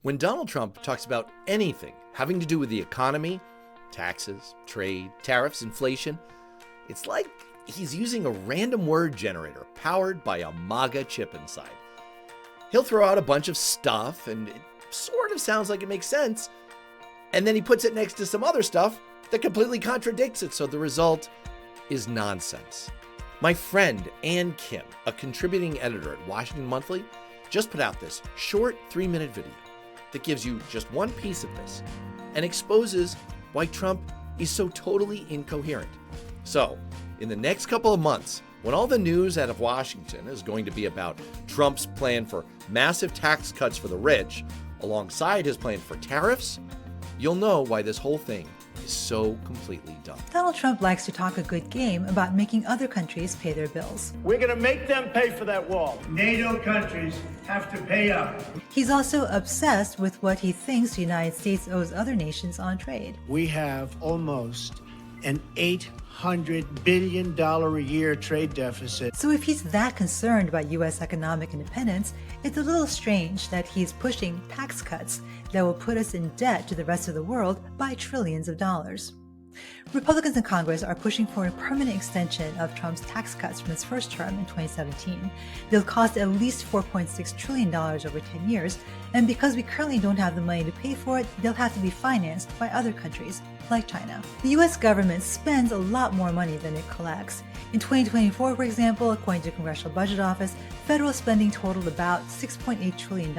When Donald Trump talks about anything having to do with the economy, taxes, trade, tariffs, inflation, it's like he's using a random word generator powered by a MAGA chip inside. He'll throw out a bunch of stuff and it sort of sounds like it makes sense, and then he puts it next to some other stuff that completely contradicts it, so the result is nonsense. My friend Ann Kim, a contributing editor at Washington Monthly, just put out this short 3-minute video that gives you just one piece of this and exposes why Trump is so totally incoherent. So, in the next couple of months, when all the news out of Washington is going to be about Trump's plan for massive tax cuts for the rich, alongside his plan for tariffs, you'll know why this whole thing is so completely dumb. Donald Trump likes to talk a good game about making other countries pay their bills. We're going to make them pay for that wall. NATO countries have to pay up. He's also obsessed with what he thinks the United States owes other nations on trade. We have almost an $800 billion a year trade deficit. So if he's that concerned about U.S. economic independence, it's a little strange that he's pushing tax cuts that will put us in debt to the rest of the world by trillions of dollars. Republicans in Congress are pushing for a permanent extension of Trump's tax cuts from his first term in 2017. They'll cost at least $4.6 trillion over 10 years, and because we currently don't have the money to pay for it, they'll have to be financed by other countries, like China. The U.S. government spends a lot more money than it collects. In 2024, for example, according to the Congressional Budget Office, federal spending totaled about $6.8 trillion,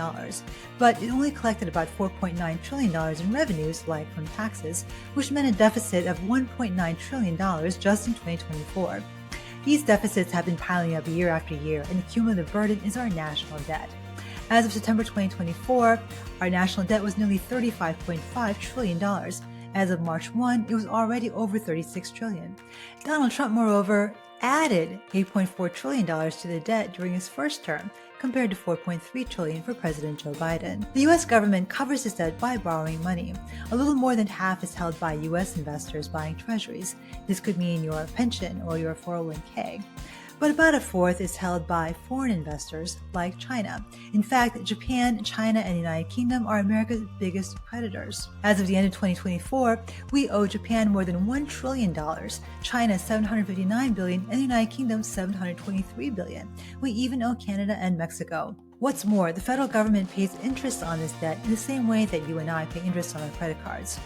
but it only collected about $4.9 trillion in revenues, like from taxes, which meant a deficit of $1.9 trillion just in 2024. These deficits have been piling up year after year, and the cumulative burden is our national debt. As of September 2024, our national debt was nearly $35.5 trillion. As of March 1, it was already over $36 trillion. Donald Trump, moreover, added $8.4 trillion to the debt during his first term, compared to $4.3 trillion for President Joe Biden. The U.S. government covers its debt by borrowing money. A little more than half is held by U.S. investors buying treasuries. This could mean your pension or your 401k. But about a fourth is held by foreign investors like China. In fact, Japan, China, and the United Kingdom are America's biggest creditors. As of the end of 2024, we owe Japan more than $1 trillion, China $759 billion, and the United Kingdom $723 billion. We even owe Canada and Mexico. What's more, the federal government pays interest on this debt in the same way that you and I pay interest on our credit cards.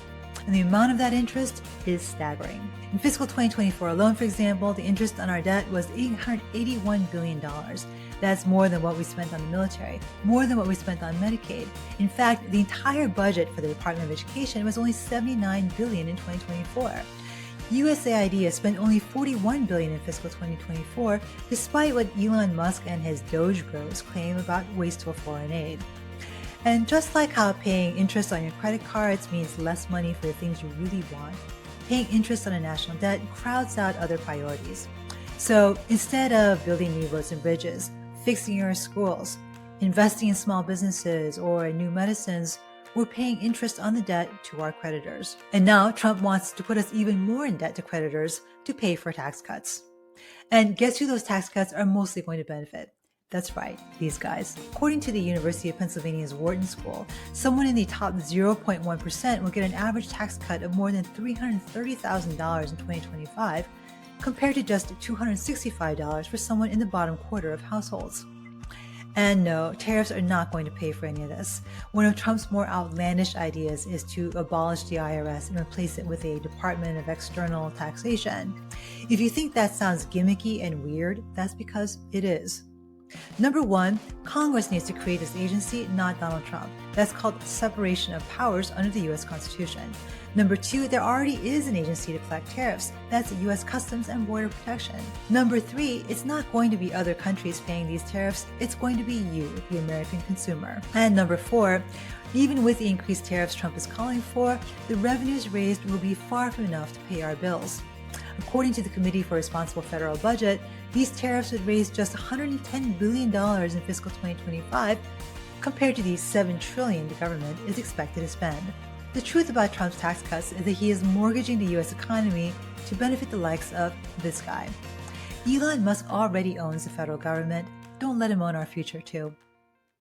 And the amount of that interest is staggering. In fiscal 2024 alone, for example, the interest on our debt was $881 billion. That's more than what we spent on the military, more than what we spent on Medicaid. In fact, the entire budget for the Department of Education was only $79 billion in 2024. USAID has spent only $41 billion in fiscal 2024, despite what Elon Musk and his Doge bros claim about wasteful foreign aid. And just like how paying interest on your credit cards means less money for the things you really want, paying interest on a national debt crowds out other priorities. So instead of building new roads and bridges, fixing your schools, investing in small businesses or new medicines, we're paying interest on the debt to our creditors. And now Trump wants to put us even more in debt to creditors to pay for tax cuts. And guess who those tax cuts are mostly going to benefit? That's right, these guys. According to the University of Pennsylvania's Wharton School, someone in the top 0.1% will get an average tax cut of more than $330,000 in 2025, compared to just $265 for someone in the bottom quarter of households. And no, tariffs are not going to pay for any of this. One of Trump's more outlandish ideas is to abolish the IRS and replace it with a Department of External Taxation. If you think that sounds gimmicky and weird, that's because it is. Number one, Congress needs to create this agency, not Donald Trump. That's called separation of powers under the U.S. Constitution. Number two, there already is an agency to collect tariffs. That's the U.S. Customs and Border Protection. Number three, it's not going to be other countries paying these tariffs. It's going to be you, the American consumer. And number four, even with the increased tariffs Trump is calling for, the revenues raised will be far from enough to pay our bills. According to the Committee for Responsible Federal Budget, these tariffs would raise just $110 billion in fiscal 2025, compared to the $7 trillion the government is expected to spend. The truth about Trump's tax cuts is that he is mortgaging the U.S. economy to benefit the likes of this guy. Elon Musk already owns the federal government. Don't let him own our future, too.